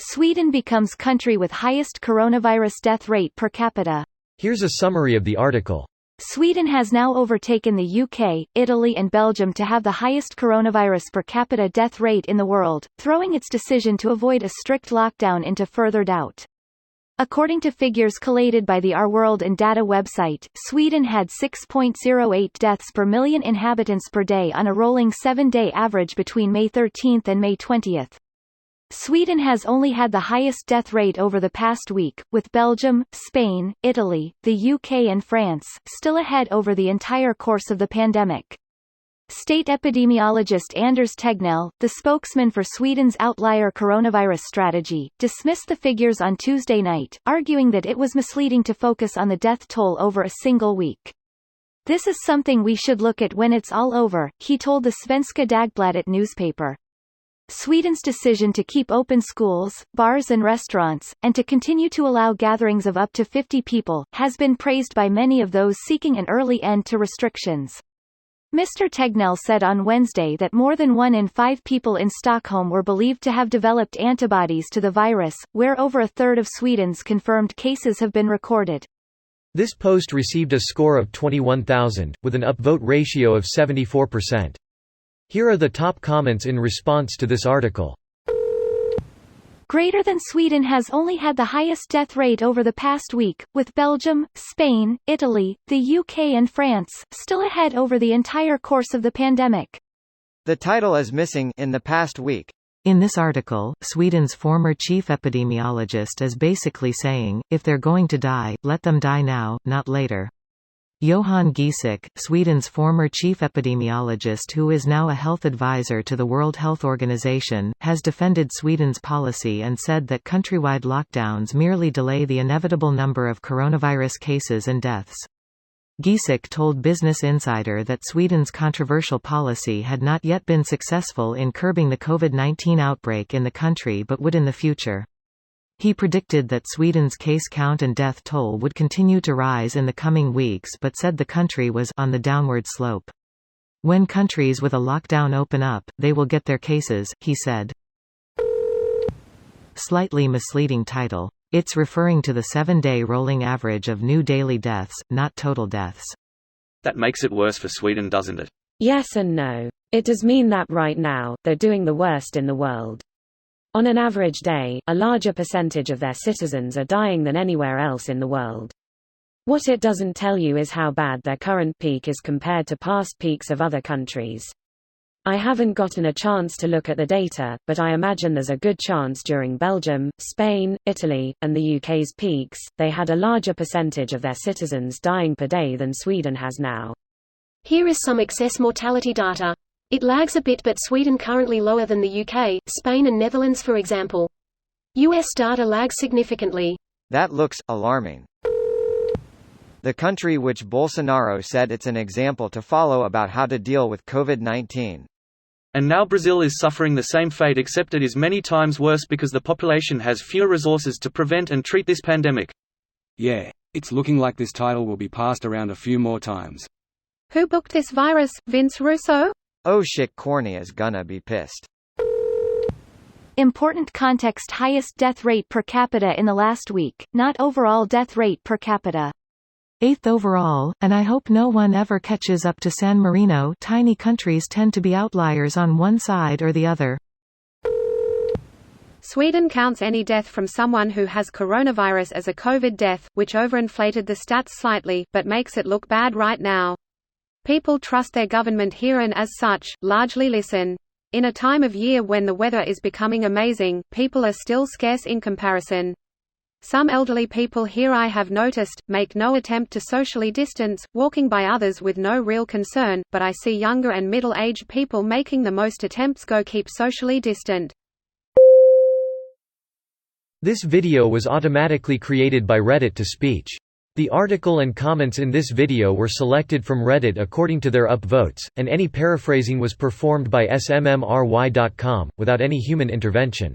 Sweden becomes country with highest coronavirus death rate per capita. Here's a summary of the article. Sweden has now overtaken the UK, Italy and Belgium to have the highest coronavirus per capita death rate in the world, throwing its decision to avoid a strict lockdown into further doubt. According to figures collated by the Our World in Data website, Sweden had 6.08 deaths per million inhabitants per day on a rolling 7-day average between May 13 and May 20. Sweden has only had the highest death rate over the past week, with Belgium, Spain, Italy, the UK and France still ahead over the entire course of the pandemic. State epidemiologist Anders Tegnell, the spokesman for Sweden's outlier coronavirus strategy, dismissed the figures on Tuesday night, arguing that it was misleading to focus on the death toll over a single week. "This is something we should look at when it's all over," he told the Svenska Dagbladet newspaper. Sweden's decision to keep open schools, bars and restaurants, and to continue to allow gatherings of up to 50 people, has been praised by many of those seeking an early end to restrictions. Mr. Tegnell said on Wednesday that more than 1 in 5 people in Stockholm were believed to have developed antibodies to the virus, where over a third of Sweden's confirmed cases have been recorded. This post received a score of 21,000, with an upvote ratio of 74%. Here are the top comments in response to this article. Greater than Sweden has only had the highest death rate over the past week, with Belgium, Spain, Italy, the UK and France still ahead over the entire course of the pandemic. The title is missing in the past week. In this article, Sweden's former chief epidemiologist is basically saying, if they're going to die, let them die now, not later. Johan Giesecke, Sweden's former chief epidemiologist who is now a health advisor to the World Health Organization, has defended Sweden's policy and said that countrywide lockdowns merely delay the inevitable number of coronavirus cases and deaths. Giesecke told Business Insider that Sweden's controversial policy had not yet been successful in curbing the COVID-19 outbreak in the country but would in the future. He predicted that Sweden's case count and death toll would continue to rise in the coming weeks but said the country was on the downward slope. When countries with a lockdown open up, they will get their cases, he said. Slightly misleading title. It's referring to the 7-day rolling average of new daily deaths, not total deaths. That makes it worse for Sweden, doesn't it? Yes and no. It does mean that right now, they're doing the worst in the world. On an average day, a larger percentage of their citizens are dying than anywhere else in the world. What it doesn't tell you is how bad their current peak is compared to past peaks of other countries. I haven't gotten a chance to look at the data, but I imagine there's a good chance during Belgium, Spain, Italy, and the UK's peaks, they had a larger percentage of their citizens dying per day than Sweden has now. Here is some excess mortality data. It lags a bit, but Sweden currently lower than the UK, Spain and Netherlands for example. US data lags significantly. That looks alarming. The country which Bolsonaro said it's an example to follow about how to deal with COVID-19. And now Brazil is suffering the same fate, except it is many times worse because the population has fewer resources to prevent and treat this pandemic. Yeah, it's looking like this title will be passed around a few more times. Who booked this virus, Vince Russo? Oh shit, Corny is gonna be pissed. Important context: highest death rate per capita in the last week, not overall death rate per capita. 8th overall, and I hope no one ever catches up to San Marino. Tiny countries tend to be outliers on one side or the other. Sweden counts any death from someone who has coronavirus as a COVID death, which overinflated the stats slightly, but makes it look bad right now. People trust their government here and as such, largely listen. In a time of year when the weather is becoming amazing, people are still scarce in comparison. Some elderly people here I have noticed, make no attempt to socially distance, walking by others with no real concern, but I see younger and middle-aged people making the most attempts go keep socially distant. This video was automatically created by Reddit to speech. The article and comments in this video were selected from Reddit according to their upvotes, and any paraphrasing was performed by smmry.com, without any human intervention.